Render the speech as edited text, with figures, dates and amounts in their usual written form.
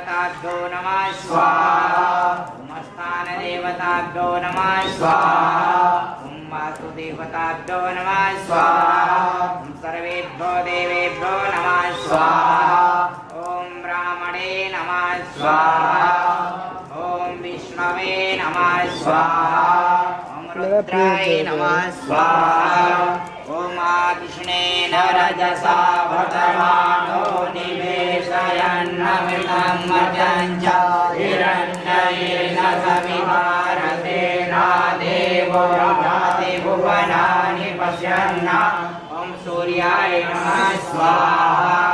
देवताभ्यो नमः स्वाहा ॐ स्थानदेवताभ्यो नमः स्वाहा ॐ वासुदेवताभ्यो नमः स्वाहा ॐ सर्वेभ्यो देवेभ्यो नमः स्वाहा ॐ ब्राह्मणे नमः स्वाहा ॐ विष्णवे नमः स्वाहा ॐ रुद्राय नमः स्वाहा ॐ आकृष्णेन रजसा वर्तमानो निवेशयन्नमृतं मर्जञ्च हिरण्येन समिधारतेन देवो याति भुवनानि पश्यन् ॐ सूर्याय नमः स्वाहा